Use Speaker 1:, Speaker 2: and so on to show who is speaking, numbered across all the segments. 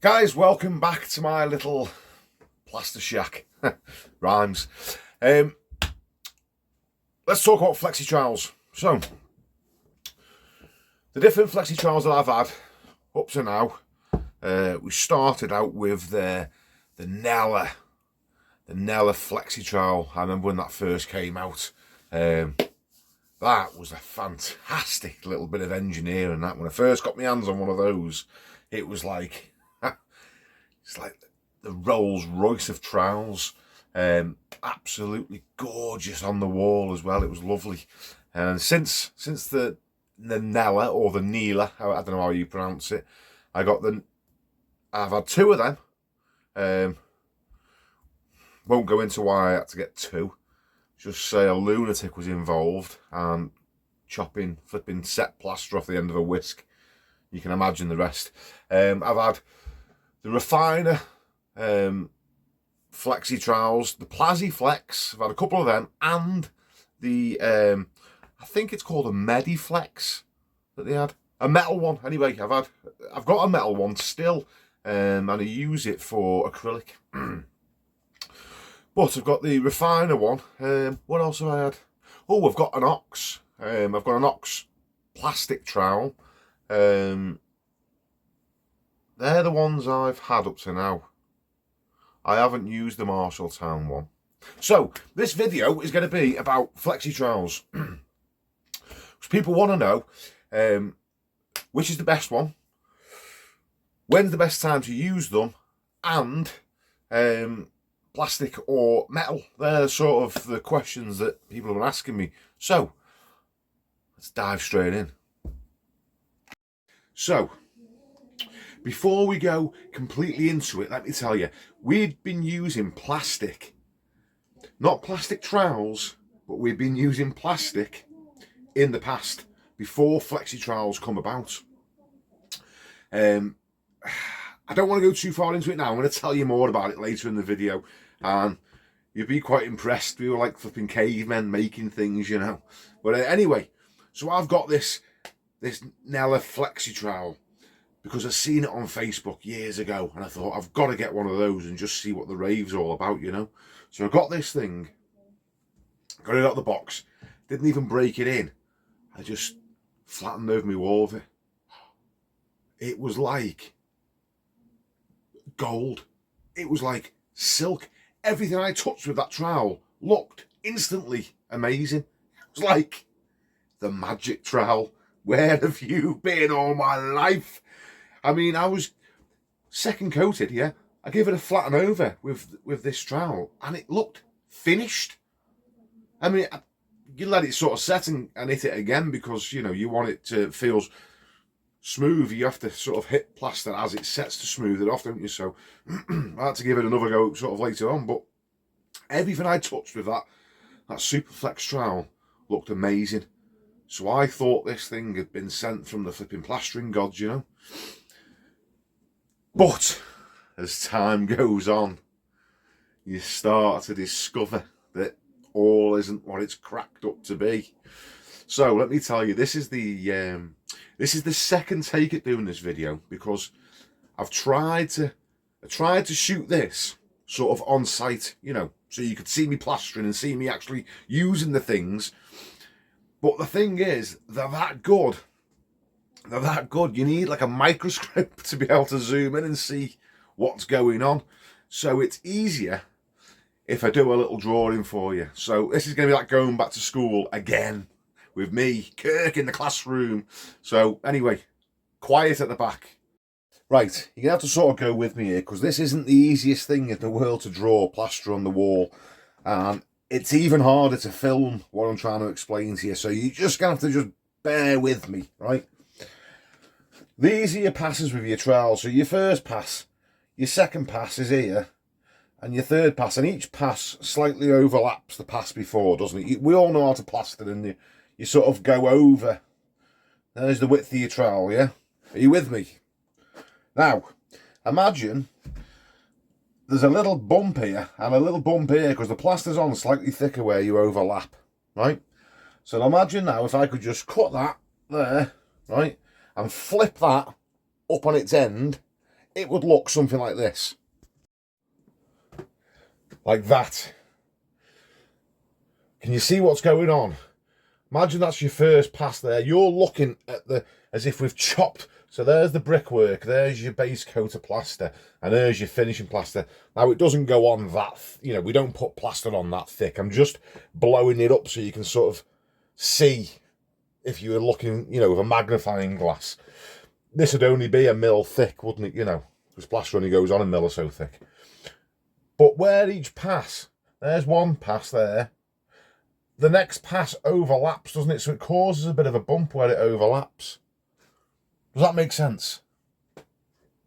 Speaker 1: Guys, welcome back to my little plaster shack. Rhymes. Let's talk about Flexi Trowels. So, the different Flexi Trowels that I've had up to now, we started out with the Nella Flexi Trowel. I remember when that first came out. That was a fantastic little bit of engineering. That when I first got my hands on one of those, it was like it's like the Rolls Royce of trowels. Absolutely gorgeous on the wall as well. It was lovely. And since the Nella or the Neela, I don't know how you pronounce it, I've had two of them. Won't go into why I had to get two. Just say a lunatic was involved and flipping set plaster off the end of a whisk. You can imagine the rest. I've had the Refiner Flexi Trowels, the Plazzy Flex. I've had a couple of them, and the I think it's called a Mediflex that they had, a metal one. Anyway, I've got a metal one still, and I use it for acrylic. But I've got the Refiner one. What else have I had? Oh, I've got an Ox. I've got an Ox plastic trowel. They're the ones I've had up to now. I haven't used the Marshalltown one. So, this video is going to be about Flexi Trowels. Because people want to know which is the best one, when's the best time to use them, and plastic or metal. They're sort of the questions that people have been asking me. So, let's dive straight in. So, before we go completely into it, let me tell you, we've been using plastic. Not plastic trowels, but we've been using plastic in the past, before Flexi Trowels come about. I don't want to go too far into it now. I'm going to tell you more about it later in the video, and you'll be quite impressed. We were like flipping cavemen making things, you know. But anyway, so I've got this Nella Flexi Trowel because I've seen it on Facebook years ago, and I thought I've got to get one of those and just see what the rave's all about, you know. So I got this thing, got it out of the box, didn't even break it in. I just flattened over my wall with it. It was like gold. It was like silk. Everything I touched with that trowel looked instantly amazing. It was like the magic trowel. Where have you been all my life? I mean, I was second coated, yeah. I gave it a flatten over with this trowel, and it looked finished. I mean, you let it sort of set and hit it again because, you know, you want it to feel smooth. You have to sort of hit plaster as it sets to smooth it off, don't you? So I had to give it another go sort of later on, but everything I touched with that Superflex trowel looked amazing. So I thought this thing had been sent from the flipping plastering gods, you know. But as time goes on, you start to discover that all isn't what it's cracked up to be. So let me tell you, this is the second take at doing this video, because I've tried to shoot this sort of on site, you know, so you could see me plastering and see me actually using the things. But the thing is, they're that good. They're that good. You need like a microscope to be able to zoom in and see what's going on. So it's easier if I do a little drawing for you. So this is going to be like going back to school again with me, Kirk, in the classroom. So anyway, quiet at the back. Right, you're going to have to sort of go with me here, because this isn't the easiest thing in the world to draw plaster on the wall. And it's even harder to film what I'm trying to explain to you. So you're just going to have to just bear with me, right? These are your passes with your trowel. So your first pass, your second pass is here, and your third pass, and each pass slightly overlaps the pass before, doesn't it? We all know how to plaster, and you sort of go over. There's the width of your trowel, yeah? Are you with me? Now, imagine there's a little bump here and a little bump here, because the plaster's on slightly thicker where you overlap, right? So imagine now if I could just cut that there, right, and flip that up on its end, it would look something like this. Like that. Can you see what's going on? Imagine that's your first pass there. You're looking at as if we've chopped. So there's the brickwork, there's your base coat of plaster, and there's your finishing plaster. Now, it doesn't go on that, we don't put plaster on that thick. I'm just blowing it up so you can sort of see if you were looking, with a magnifying glass. This would only be a mil thick, wouldn't it, because plaster only goes on a mil or so thick. But where each pass, there's one pass there. The next pass overlaps, doesn't it? So it causes a bit of a bump where it overlaps. Does that make sense?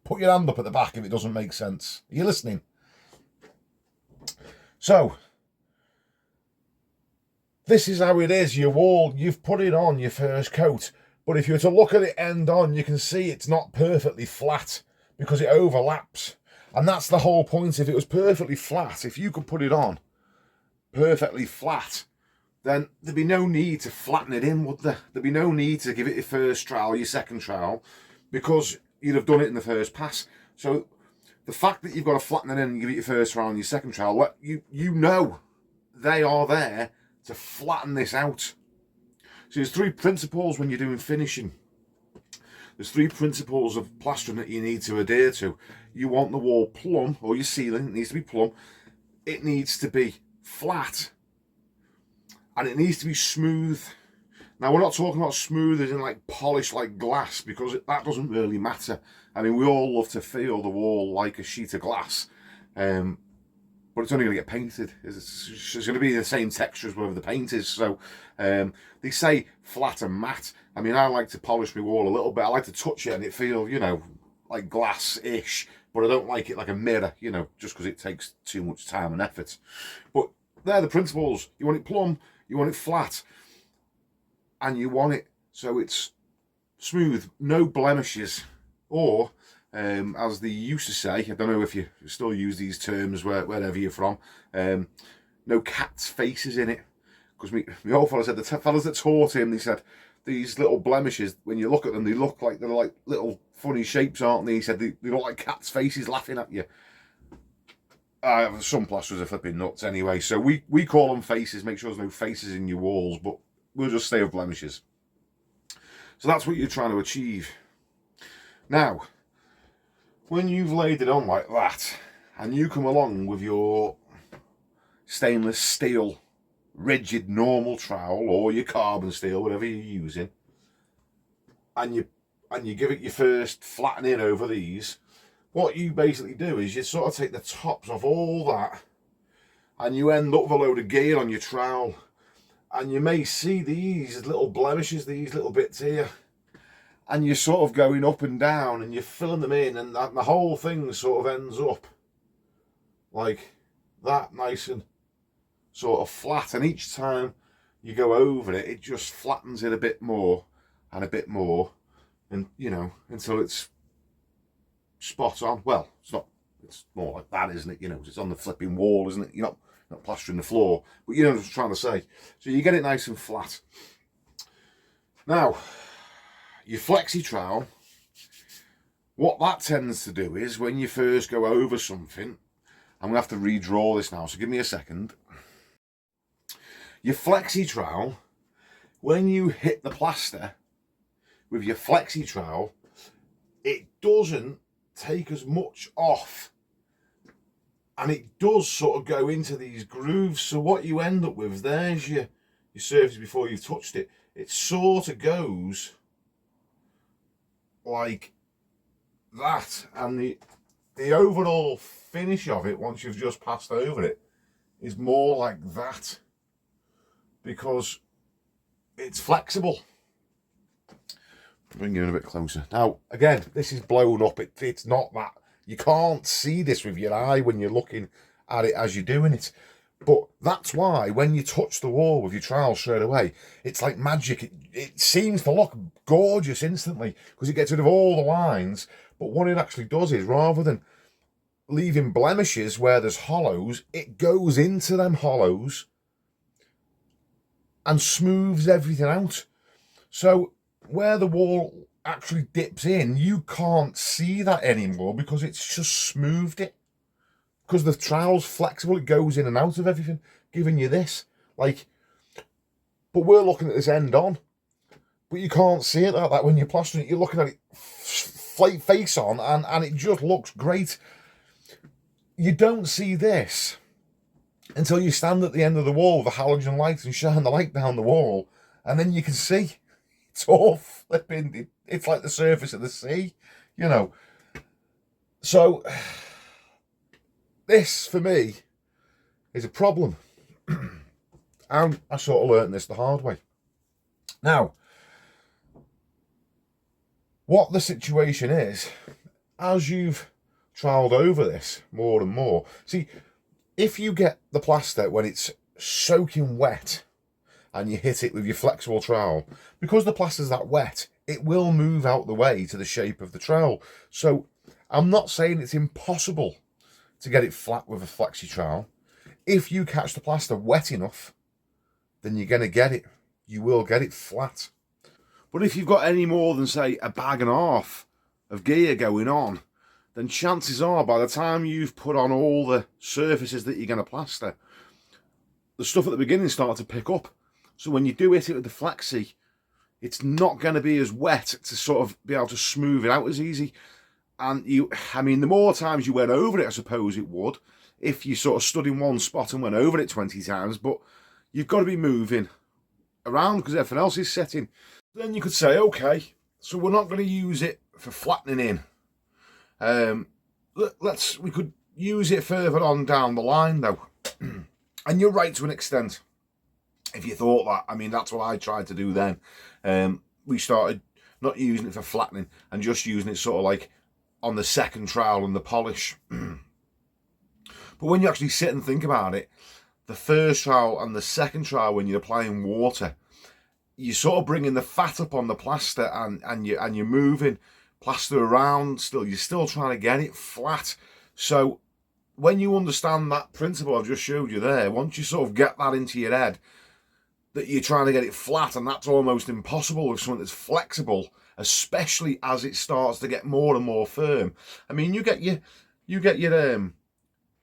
Speaker 1: Put your hand up at the back if it doesn't make sense. Are you listening? So, this is how it is. Your wall, you've put it on your first coat. But if you were to look at it end on, you can see it's not perfectly flat because it overlaps. And that's the whole point. If it was perfectly flat, if you could put it on perfectly flat, then there'd be no need to flatten it in, would there? There'd be no need to give it your first trowel, your second trowel, because you'd have done it in the first pass. So the fact that you've got to flatten it in and give it your first trowel and your second trowel, you know they are there to flatten this out. So there's three principles when you're doing finishing. There's three principles of plastering that you need to adhere to. You want the wall plumb, or your ceiling, it needs to be plumb. It needs to be flat. And it needs to be smooth. Now, we're not talking about smooth as in like polished like glass, because that doesn't really matter. I mean, we all love to feel the wall like a sheet of glass. But it's only going to get painted. It's going to be the same texture as whatever the paint is. So they say flat and matte. I mean, I like to polish my wall a little bit. I like to touch it and it feel, like glass-ish. But I don't like it like a mirror, just because it takes too much time and effort. But they're the principles. You want it plumb. You want it flat, and you want it so it's smooth, no blemishes, or as they used to say, I don't know if you still use these terms wherever you're from, no cat's faces in it. Because my old fellow said, the fellas that taught him, they said, these little blemishes, when you look at them, they look like they're like little funny shapes, aren't they? He said they look like cat's faces laughing at you. Some plasterers are flipping nuts anyway, so we call them faces. Make sure there's no faces in your walls, but we'll just stay with blemishes. So that's what you're trying to achieve. Now, when you've laid it on like that, and you come along with your stainless steel rigid normal trowel, or your carbon steel, whatever you're using, and you give it your first flattening over these, what you basically do is you sort of take the tops off all that, and you end up with a load of gear on your trowel, and you may see these little blemishes, these little bits here, and you're sort of going up and down and you're filling them in, and the whole thing sort of ends up like that, nice and sort of flat. And each time you go over it, it just flattens it a bit more and a bit more, and until it's spot on. Well, it's more like that, isn't it? It's on the flipping wall, isn't it? You're not plastering the floor, but you know what I'm trying to say. So you get it nice and flat. Now, your flexi trowel, what that tends to do is when you first go over something, I'm going to have to redraw this now, so give me a second. Your flexi trowel, when you hit the plaster with your flexi trowel, it doesn't take as much off, and it does sort of go into these grooves. So what you end up with, there's your surface before you've touched it. It sort of goes like that, and the overall finish of it, once you've just passed over it, is more like that, because it's flexible. Bring you in a bit closer. Now, again, this is blown up. It's not that. You can't see this with your eye when you're looking at it as you're doing it. But that's why when you touch the wall with your trowel straight away, it's like magic. It seems to look gorgeous instantly because it gets rid of all the lines. But what it actually does is, rather than leaving blemishes where there's hollows, it goes into them hollows and smooths everything out. So where the wall actually dips in, you can't see that anymore because it's just smoothed it. Because the trowel's flexible, it goes in and out of everything, giving you this. Like, but we're looking at this end on, but you can't see it like that when you're plastering it. You're looking at it face on, and it just looks great. You don't see this until you stand at the end of the wall with a halogen light and shine the light down the wall, and then you can see it's all flipping. It's like the surface of the sea, you know. So this, for me, is a problem. And I sort of learned this the hard way. Now, what the situation is, as you've trialled over this more and more, see, if you get the plaster when it's soaking wet and you hit it with your flexible trowel, because the plaster's that wet, it will move out the way to the shape of the trowel. So I'm not saying it's impossible to get it flat with a flexi trowel. If you catch the plaster wet enough, then you're going to get it. You will get it flat. But if you've got any more than, say, a bag and a half of gear going on, then chances are by the time you've put on all the surfaces that you're going to plaster, the stuff at the beginning starts to pick up. So when you do hit it with the flexi, it's not going to be as wet to sort of be able to smooth it out as easy. And I mean, the more times you went over it, I suppose it would, if you sort of stood in one spot and went over it 20 times, but you've got to be moving around because everything else is setting. Then you could say, okay, so we're not going to use it for flattening in. We could use it further on down the line though. And you're right to an extent. If you thought that, I mean, that's what I tried to do then. We started not using it for flattening and just using it sort of like on the second trowel and the polish. But when you actually sit and think about it, the first trowel and the second trowel, when you're applying water, you're sort of bringing the fat up on the plaster and you're moving plaster around still. You're still trying to get it flat. So when you understand that principle I've just showed you there, once you sort of get that into your head, that you're trying to get it flat, and that's almost impossible with something that's flexible, especially as it starts to get more and more firm. I mean, you get your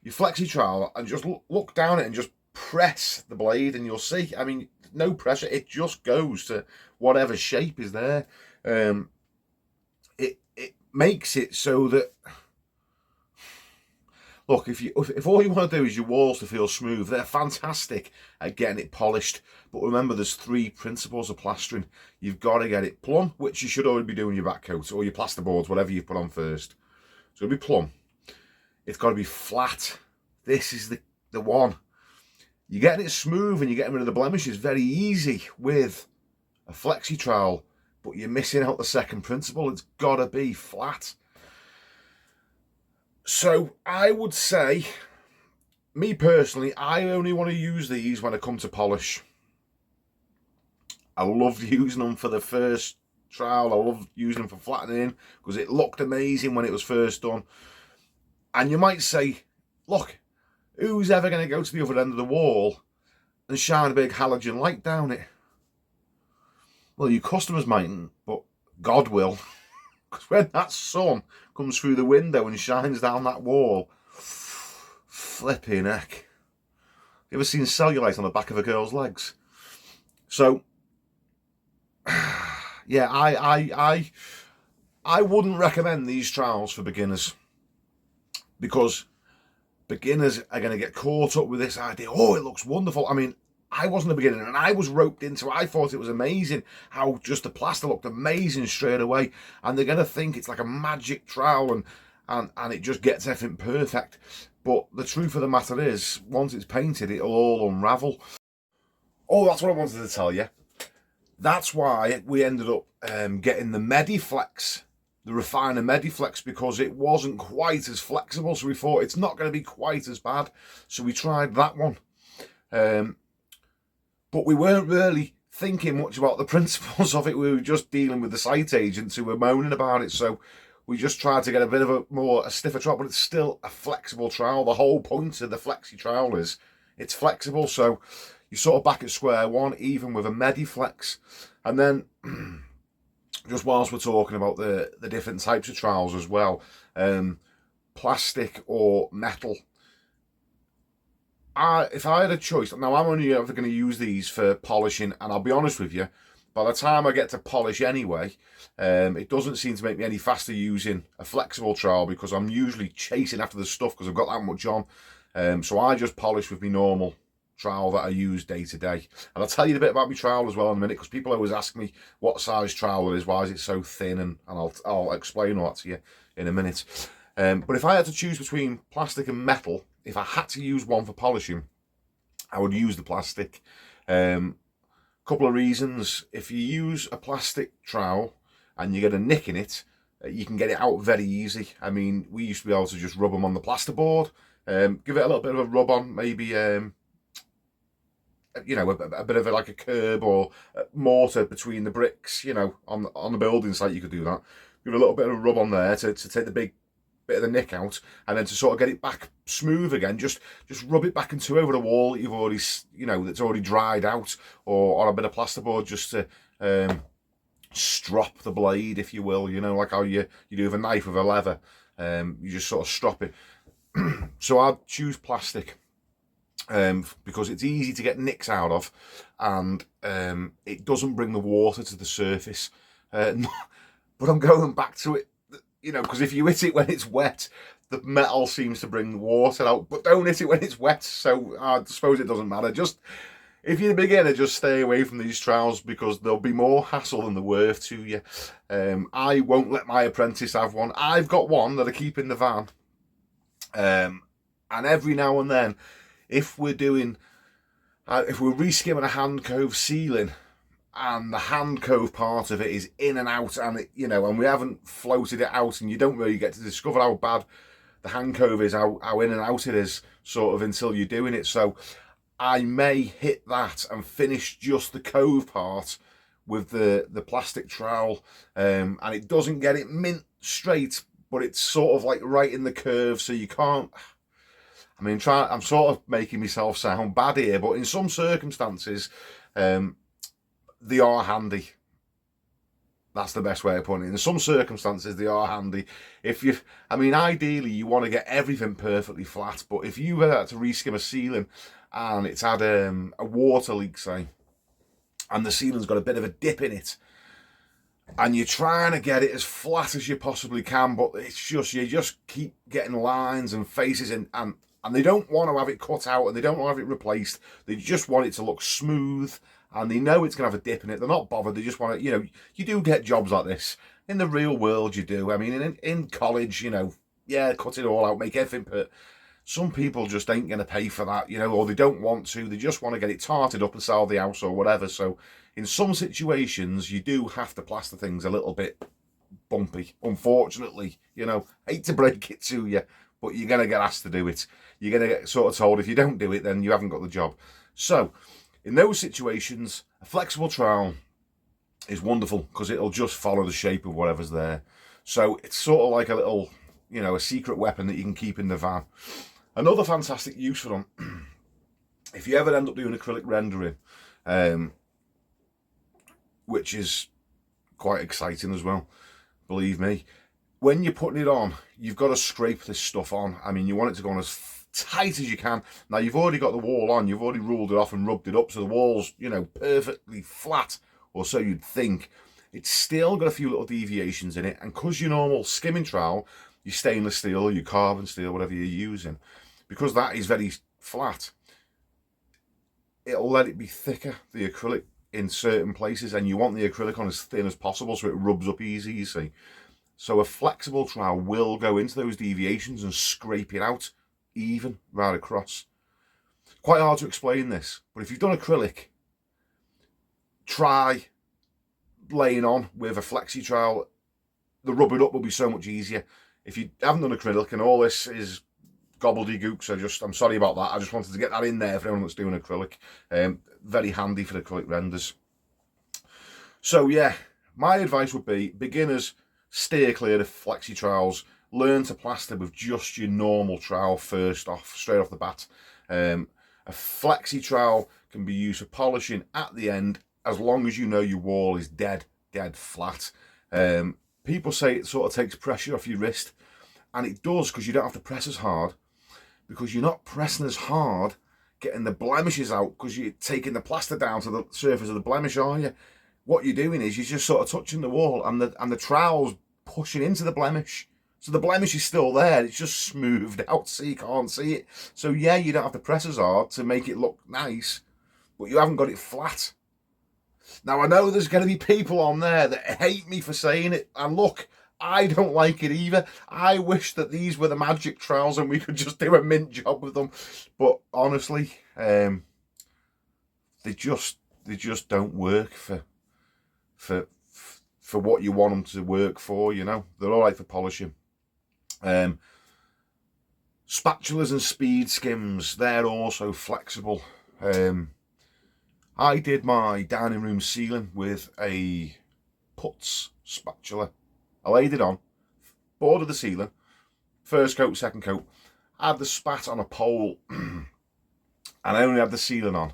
Speaker 1: flexi trowel and just look down it and just press the blade and you'll see, I mean, no pressure, it just goes to whatever shape is there. It makes it so that, look, if all you want to do is your walls to feel smooth, they're fantastic at getting it polished. But remember, there's 3 principles of plastering. You've got to get it plumb, which you should already be doing your back coat or your plasterboards, whatever you put on first. It's got to be plumb. It's got to be flat. This is the one. You're getting it smooth and you're getting rid of the blemishes very easy with a flexi trowel, but you're missing out the second principle. It's got to be flat. So I would say, me personally, I only want to use these when I come to polish. I loved using them for the first trowel. I loved using them for flattening because it looked amazing when it was first done. And you might say, look, who's ever going to go to the other end of the wall and shine a big halogen light down it? Well, your customers mightn't, but God will. Because when that sun comes through the window and shines down that wall, flipping heck. You ever seen cellulite on the back of a girl's legs? So, yeah, I wouldn't recommend these trowels for beginners, because beginners are going to get caught up with this idea, oh, it looks wonderful. I mean, I wasn't a beginner and I was roped into it. I thought it was amazing how just the plaster looked amazing straight away, and they're going to think it's like a magic trowel and it just gets everything perfect. But the truth of the matter is, once it's painted, it'll all unravel. Oh, that's what I wanted to tell you. That's why we ended up getting the Mediflex, the refiner Mediflex, because it wasn't quite as flexible. So we thought it's not going to be quite as bad. So we tried that one. But we weren't really thinking much about the principles of it. We were just dealing with the site agents who were moaning about it. So we just tried to get a bit of a stiffer trowel, but it's still a flexible trowel. The whole point of the flexi trowel is it's flexible. So you're sort of back at square one, even with a Mediflex. And then just whilst we're talking about the different types of trowels as well, plastic or metal. If I had a choice, now I'm only ever going to use these for polishing, and I'll be honest with you, by the time I get to polish anyway, it doesn't seem to make me any faster using a flexible trowel, because I'm usually chasing after the stuff because I've got that much on. So I just polish with my normal trowel that I use day to day. And I'll tell you a bit about my trowel as well in a minute, because people always ask me what size trowel it is, why is it so thin, and I'll explain all that to you in a minute. But if I had to choose between plastic and metal, if I had to use one for polishing, I would use the plastic. Couple of reasons. If you use a plastic trowel and you get a nick in it, you can get it out very easy. I mean, we used to be able to just rub them on the plasterboard, give it a little bit of a rub on, maybe you know, a bit of like a curb or a mortar between the bricks, you know, on the building site. You could do that. Give it a little bit of a rub on there to take the big bit of the nick out, and then to sort of get it back smooth again, just rub it back into over the wall that you've already, you know, that's already dried out, or on a bit of plasterboard, just to strop the blade, if you will, you know, like how you do with a knife with a leather. You just sort of strop it. So I'd choose plastic, because it's easy to get nicks out of, and it doesn't bring the water to the surface. But I'm going back to it, you know, because if you hit it when it's wet, the metal seems to bring the water out, but don't hit it when it's wet. So I suppose it doesn't matter. Just, if you're a beginner, just stay away from these trowels, because there'll be more hassle than they're worth to you. I won't let my apprentice have one. I've got one that I keep in the van. And every now and then, if we're reskimming a hand cove ceiling, and the hand cove part of it is in and out, and it, you know, and we haven't floated it out, and you don't really get to discover how bad the hand cove is, how in and out it is, sort of, until you're doing it. So I may hit that and finish just the cove part with the plastic trowel, and it doesn't get it mint straight, but it's sort of like right in the curve, so you can't. I mean, I'm sort of making myself sound bad here, but in some circumstances, they are handy. That's the best way of putting it. In some circumstances, they are handy. I mean, ideally, you want to get everything perfectly flat, but if you had to reskim a ceiling and it's had a water leak, say, and the ceiling's got a bit of a dip in it, and you're trying to get it as flat as you possibly can, but it's just, you just keep getting lines and faces in, and they don't want to have it cut out, and they don't want to have it replaced. They just want it to look smooth, and they know it's going to have a dip in it. They're not bothered. They just want to, you know, you do get jobs like this. In the real world, you do. I mean, in college, you know, yeah, cut it all out, make everything perfect. Some people just ain't going to pay for that, you know, or they don't want to. They just want to get it tarted up and sell the house or whatever. So in some situations, you do have to plaster things a little bit bumpy, unfortunately. You know, hate to break it to you, but you're going to get asked to do it. You're going to get sort of told, if you don't do it, then you haven't got the job. So in those situations, a flexible trowel is wonderful, because it'll just follow the shape of whatever's there. So it's sort of like a little, you know, a secret weapon that you can keep in the van. Another fantastic use for them, if you ever end up doing acrylic rendering, which is quite exciting as well, believe me, when you're putting it on, you've got to scrape this stuff on. I mean, you want it to go on as tight as you can. Now, you've already got the wall on, you've already ruled it off and rubbed it up, so the wall's, you know, perfectly flat, or so you'd think. It's still got a few little deviations in it, and because your normal skimming trowel, your stainless steel, your carbon steel, whatever you're using, because that is very flat, it'll let it be thicker, the acrylic, in certain places, and you want the acrylic on as thin as possible so it rubs up easy, you see. So a flexible trowel will go into those deviations and scrape it out even right across. Quite hard to explain this, but if you've done acrylic, try laying on with a flexi trowel. The rubbing up will be so much easier. If you haven't done acrylic, and all this is gobbledygook, so I'm sorry about that. I just wanted to get that in there for anyone that's doing acrylic. Very handy for acrylic renders. So yeah, my advice would be, beginners, steer clear of flexi trowels. Learn to plaster with just your normal trowel first off, straight off the bat. A flexi trowel can be used for polishing at the end, as long as you know your wall is dead flat. People say it sort of takes pressure off your wrist, and it does, because you don't have to press as hard, because you're not pressing as hard getting the blemishes out, because you're taking the plaster down to the surface of the blemish, are you? What you're doing is you're just sort of touching the wall, and the trowel's pushing into the blemish. So the blemish is still there, it's just smoothed out so you can't see it. So yeah, you don't have to press as hard to make it look nice, but you haven't got it flat. Now I know there's going to be people on there that hate me for saying it, and look, I don't like it either. I wish that these were the magic trowels and we could just do a mint job with them. But honestly, they just don't work for what you want them to work for. You know, they're all right for polishing. Spatulas and speed skims, they're also flexible. I did my dining room ceiling with a putz spatula. I laid it on, boarded the ceiling, first coat, second coat. I had the spat on a pole, and I only had the ceiling on.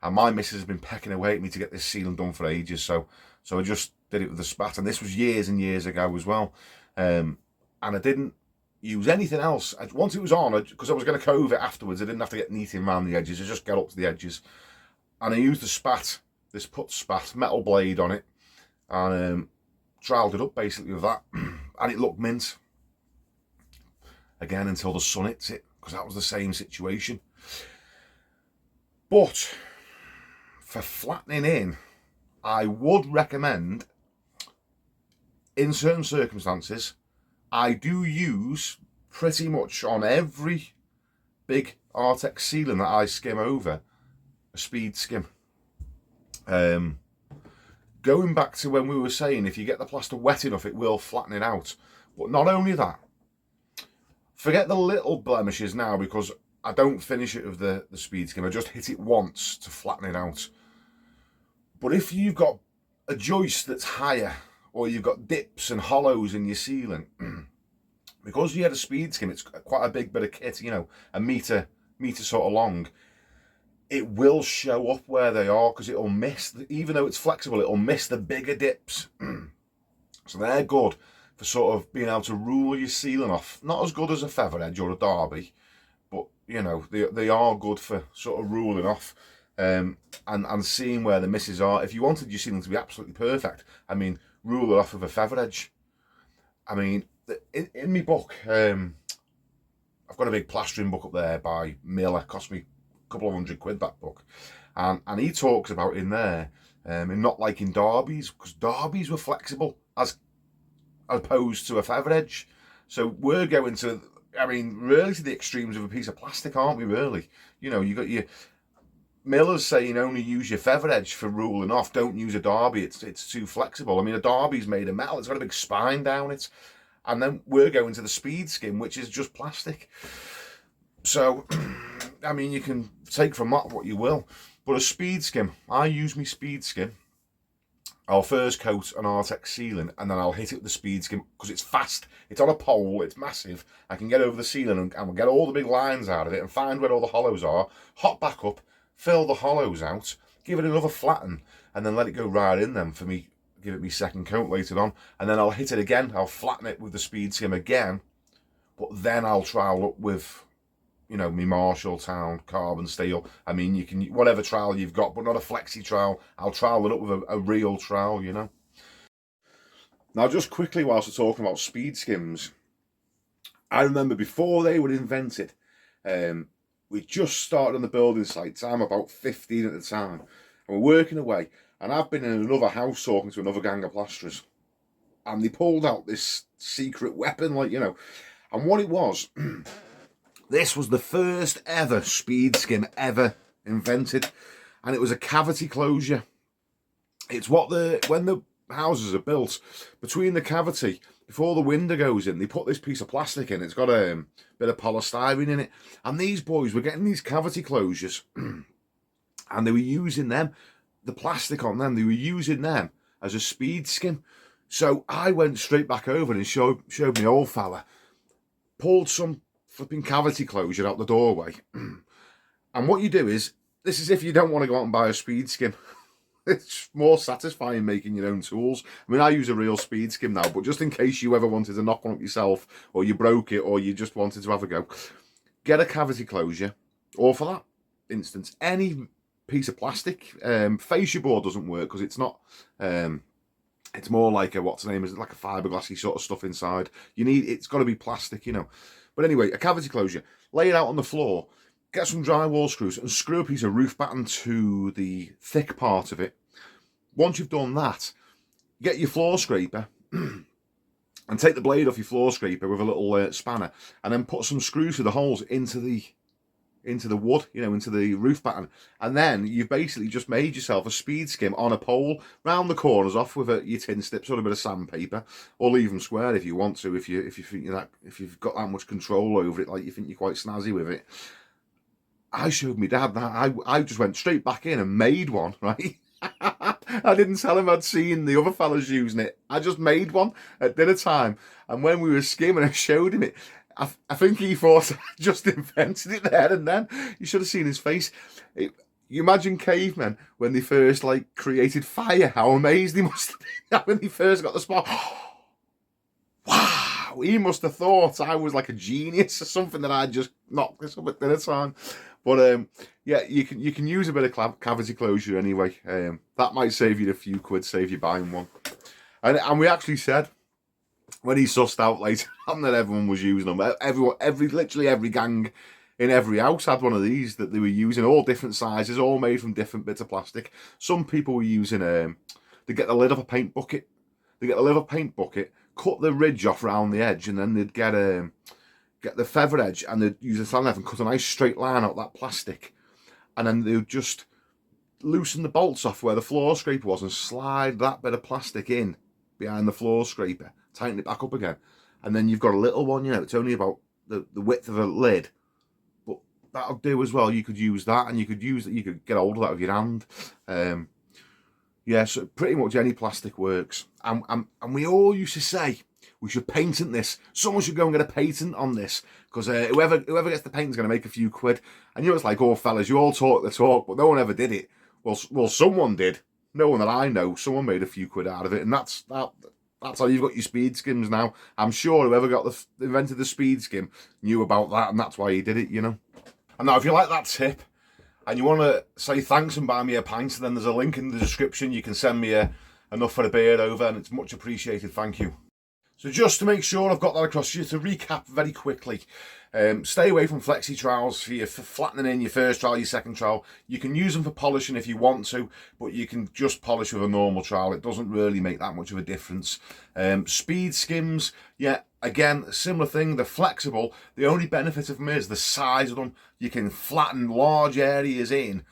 Speaker 1: And my missus has been pecking away at me to get this ceiling done for ages, so I just did it with the spat. And this was years and years ago as well. And I didn't use anything else. Once it was on, because I was going to cove it afterwards, I didn't have to get neating around the edges. I just get up to the edges. And I used the spat, this putz spat, metal blade on it, and troweled it up basically with that, and it looked mint. Again, until the sun hits it, because that was the same situation. But for flattening in, I would recommend, in certain circumstances, I do use pretty much on every big Artex ceiling that I skim over, a speed skim. Going back to when we were saying, if you get the plaster wet enough, it will flatten it out. But not only that, forget the little blemishes now, because I don't finish it with the speed skim. I just hit it once to flatten it out. But if you've got a joist that's higher, or you've got dips and hollows in your ceiling, because you had a speed skim, it's quite a big bit of kit, you know, a metre sort of long. It will show up where they are, because it'll miss, even though it's flexible, it'll miss the bigger dips. So they're good for sort of being able to rule your ceiling off. Not as good as a feather edge or a derby, but you know, they are good for sort of ruling off and seeing where the misses are. If you wanted your ceiling to be absolutely perfect, I mean, rule it off with a feather edge. I mean, in my book, I've got a big plastering book up there by Miller, cost me couple of £100 that book, and he talks about in there in not liking derbies, because derbies were flexible as opposed to a feather edge. So we're going to, I mean, really to the extremes of a piece of plastic, aren't we? Really, you know, you got your Miller's saying only use your feather edge for ruling off, don't use a derby, it's too flexible. I mean, a derby's made of metal, it's got a big spine down it, and then we're going to the speed skim, which is just plastic. So I mean, you can take from that what you will, but a speed skim, I use my speed skim, I'll first coat an Artex ceiling, and then I'll hit it with the speed skim, because it's fast, it's on a pole, it's massive, I can get over the ceiling and get all the big lines out of it and find where all the hollows are, hop back up, fill the hollows out, give it another flatten, and then let it go right in them for me, give it me second coat later on, and then I'll hit it again, I'll flatten it with the speed skim again, but then I'll trowel up with, you know, me Marshalltown carbon steel. I mean, you can, whatever trowel you've got, but not a flexi trowel. I'll trowel it up with a real trowel, you know. Now, just quickly, whilst we're talking about speed skims, I remember before they were invented, we just started on the building sites. I'm about 15 at the time, and we're working away, and I've been in another house talking to another gang of plasterers, and they pulled out this secret weapon, like, you know, and what it was, this was the first ever speed skim ever invented, and it was a cavity closure. It's what when the houses are built, between the cavity, before the window goes in, they put this piece of plastic in. It's got a bit of polystyrene in it, and these boys were getting these cavity closures, and they were using them, the plastic on them, they were using them as a speed skim. So I went straight back over and showed my old fella, pulled some flipping cavity closure out the doorway. And what you do is, this is if you don't want to go out and buy a speed skim. It's more satisfying making your own tools. I mean, I use a real speed skim now, but just in case you ever wanted to knock one up yourself, or you broke it, or you just wanted to have a go, get a cavity closure, or for that instance, any piece of plastic. Fascia board doesn't work because it's not. It's more like a, what's the name? Is it like a fiberglassy sort of stuff inside? It's got to be plastic, you know. But anyway, a cavity closure. Lay it out on the floor. Get some drywall screws and screw a piece of roof batten to the thick part of it. Once you've done that, get your floor scraper and take the blade off your floor scraper with a little spanner, and then put some screws through the holes into the wood, you know, into the roof batten, and then you've basically just made yourself a speed skim on a pole, round the corners off with your tin snips or a bit of sandpaper, or leave them square if you want to, if you think if you've got that much control over it, like you think you're quite snazzy with it. I showed my dad that. I just went straight back in and made one, right? I didn't tell him I'd seen the other fellas using it. I just made one at dinner time, and when we were skimming, I showed him it. I think he thought I just invented it there and then. You should have seen his face. You imagine cavemen when they first created fire, how amazed he must have been when they first got the spark. Wow, he must have thought I was like a genius or something, that I just knocked this up at dinner time. But yeah, you can use a bit of cavity closure anyway. That might save you a few quid, save you buying one. And we actually said, when he sussed out later on that everyone was using them, literally every gang in every house had one of these that they were using, all different sizes, all made from different bits of plastic. Some people were using they get the lid of a paint bucket. They get the lid of a paint bucket, cut the ridge off around the edge, and then they'd get the feather edge, and they'd use a sand knife and cut a nice straight line out that plastic, and then they'd just loosen the bolts off where the floor scraper was and slide that bit of plastic in behind the floor scraper, tighten it back up again, and then you've got a little one, you know, it's only about the width of a lid, but that'll do as well. You could use that, and you could get hold of that with your hand. Yeah, so pretty much any plastic works. And we all used to say, we should patent this. Someone should go and get a patent on this, because whoever gets the patent is going to make a few quid. And you know, it's like, oh fellas, you all talk the talk, but no one ever did it. Well, someone did. No one that I know. Someone made a few quid out of it, and that's how you've got your speed skims now. I'm sure whoever invented the speed skim knew about that, and that's why he did it, you know. And now, if you like that tip, and you want to say thanks and buy me a pint, then there's a link in the description. You can send me enough for a beer over, and it's much appreciated. Thank you. So just to make sure I've got that across to you, to recap very quickly, stay away from Flexi trowels for your flattening in your first trowel, your second trowel. You can use them for polishing if you want to, but you can just polish with a normal trowel. It doesn't really make that much of a difference. Speed skims, yeah, again, similar thing. They're flexible. The only benefit of them is the size of them. You can flatten large areas in.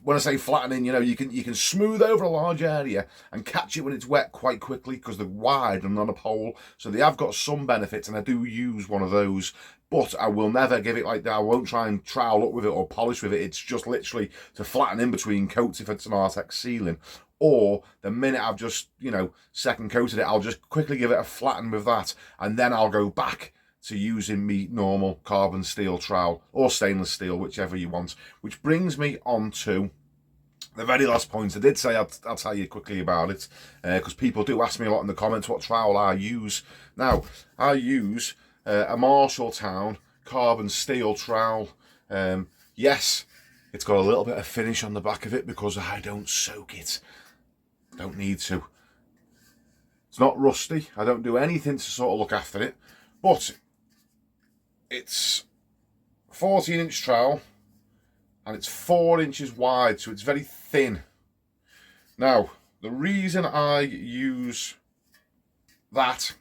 Speaker 1: When I say flattening, you know, you can smooth over a large area and catch it when it's wet quite quickly, because they're wide and on a pole. So they have got some benefits, and I do use one of those, but I will never give it like that. I won't try and trowel up with it or polish with it. It's just literally to flatten in between coats if it's an Artex ceiling. Or the minute I've just, you know, second coated it, I'll just quickly give it a flatten with that, and then I'll go back to using me normal carbon steel trowel or stainless steel, whichever you want. Which brings me on to the very last point. I did say I'll tell you quickly about it, because people do ask me a lot in the comments what trowel I use. Now, I use a Marshalltown carbon steel trowel. Yes, it's got a little bit of finish on the back of it because I don't soak it. Don't need to. It's not rusty. I don't do anything to sort of look after it, but it's 14-inch trowel, and it's 4 inches wide, so it's very thin. Now, the reason I use that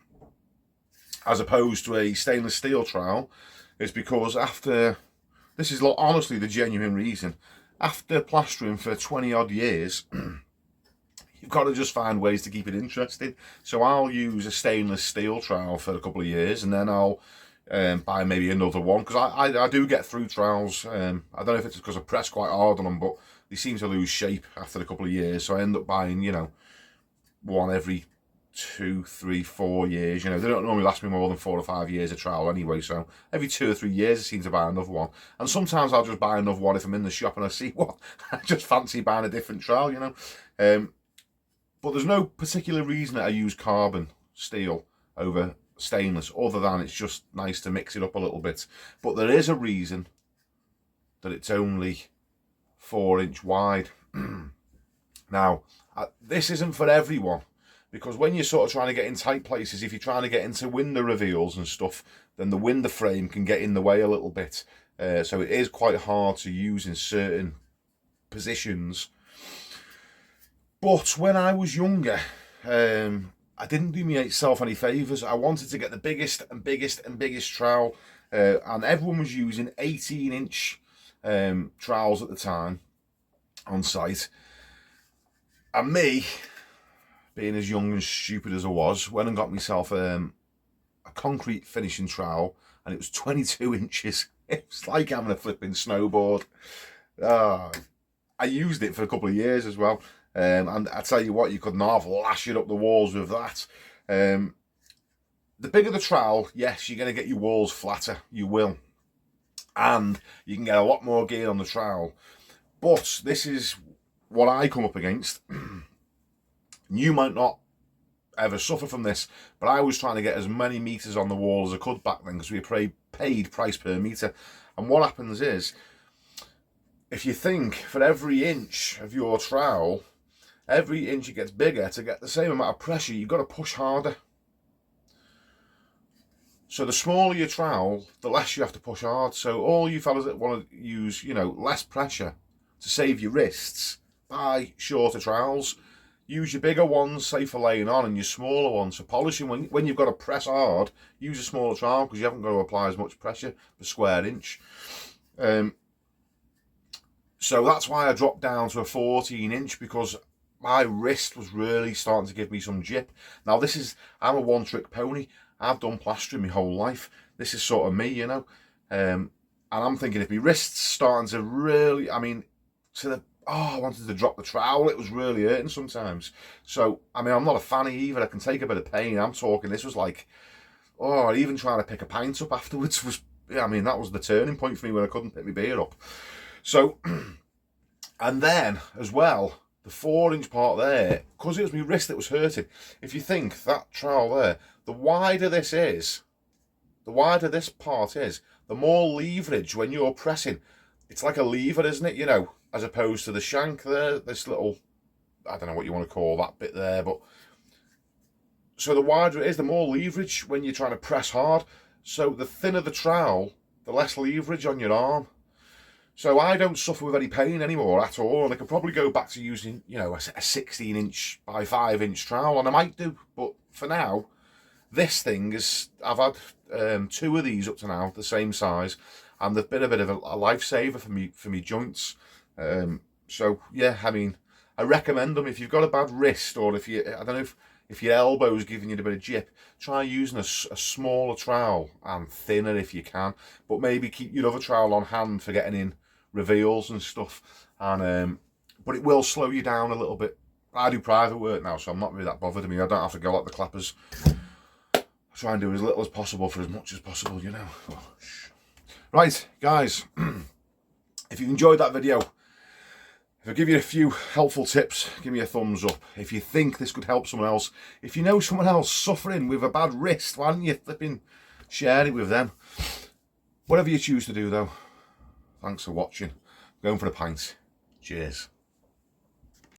Speaker 1: as opposed to a stainless steel trowel is because this is honestly the genuine reason, after plastering for 20 odd years, you've got to just find ways to keep it interesting. So I'll use a stainless steel trowel for a couple of years, and then I'll buy maybe another one, because I do get through trowels. I don't know if it's because I press quite hard on them, but they seem to lose shape after a couple of years, so I end up buying, you know, one every 2, 3, 4 years. You know, they don't normally last me more than 4 or 5 years of trowel anyway, so every 2 or 3 years I seem to buy another one. And sometimes I'll just buy another one if I'm in the shop and I see what I just fancy buying a different trowel, you know. But there's no particular reason that I use carbon steel over stainless, other than it's just nice to mix it up a little bit. But there is a reason that it's only 4-inch wide. Now, this isn't for everyone, because when you're sort of trying to get in tight places, if you're trying to get into window reveals and stuff, then the window frame can get in the way a little bit. So it is quite hard to use in certain positions. But when I was younger, I didn't do myself any favours. I wanted to get the biggest and biggest and biggest trowel, and everyone was using 18-inch trowels at the time on site. And me, being as young and stupid as I was, went and got myself a concrete finishing trowel, and it was 22 inches. It was like having a flipping snowboard. I used it for a couple of years as well. And I tell you what, you could half lash it up the walls with that. The bigger the trowel, yes, you're going to get your walls flatter. You will. And you can get a lot more gear on the trowel. But this is what I come up against. You might not ever suffer from this, but I was trying to get as many meters on the wall as I could back then, because we paid price per meter. And what happens is, if you think for every inch of your trowel, every inch it gets bigger, to get the same amount of pressure, you've got to push harder. So the smaller your trowel, the less you have to push hard. So all you fellas that want to use, you know, less pressure to save your wrists, buy shorter trowels. Use your bigger ones, say for laying on, and your smaller ones for polishing. When you've got to press hard, use a smaller trowel, because you haven't got to apply as much pressure per square inch. So that's why I dropped down to a 14-inch, because my wrist was really starting to give me some jip. Now I'm a one-trick pony. I've done plastering my whole life. This is sort of me, you know. And I'm thinking, if my wrist's starting to really, I wanted to drop the trowel. It was really hurting sometimes. So, I mean, I'm not a fanny either. I can take a bit of pain. I'm talking, this was like, even trying to pick a pint up afterwards was, I mean, that was the turning point for me, when I couldn't pick my beer up. So, and then as well, the 4-inch part there, because it was my wrist that was hurting. If you think that trowel there, the wider this part is, the more leverage when you're pressing. It's like a lever, isn't it? You know, as opposed to the shank there, this little, I don't know what you want to call that bit there, but so the wider it is, the more leverage when you're trying to press hard. So the thinner the trowel, the less leverage on your arm. So I don't suffer with any pain anymore at all, and I could probably go back to using, you know, a 16-inch by 5-inch trowel, and I might do, but for now, this thing is, I've had 2 of these up to now, the same size, and they've been a bit of a lifesaver for me joints. So yeah, I mean, I recommend them if you've got a bad wrist, or if you, I don't know if your elbow's giving you a bit of jip, try using a smaller trowel, and thinner if you can, but maybe keep your other trowel on hand for getting in reveals and stuff. And but it will slow you down a little bit. I do private work now, so I'm not really that bothered. I mean, I don't have to go like the clappers. I try and do as little as possible for as much as possible, you know. Right, guys, if you enjoyed that video, if I give you a few helpful tips, give me a thumbs up. If you think this could help someone else, if you know someone else suffering with a bad wrist, why don't you flipping share it with them? Whatever you choose to do, though, thanks for watching. I'm going for a pint. Cheers.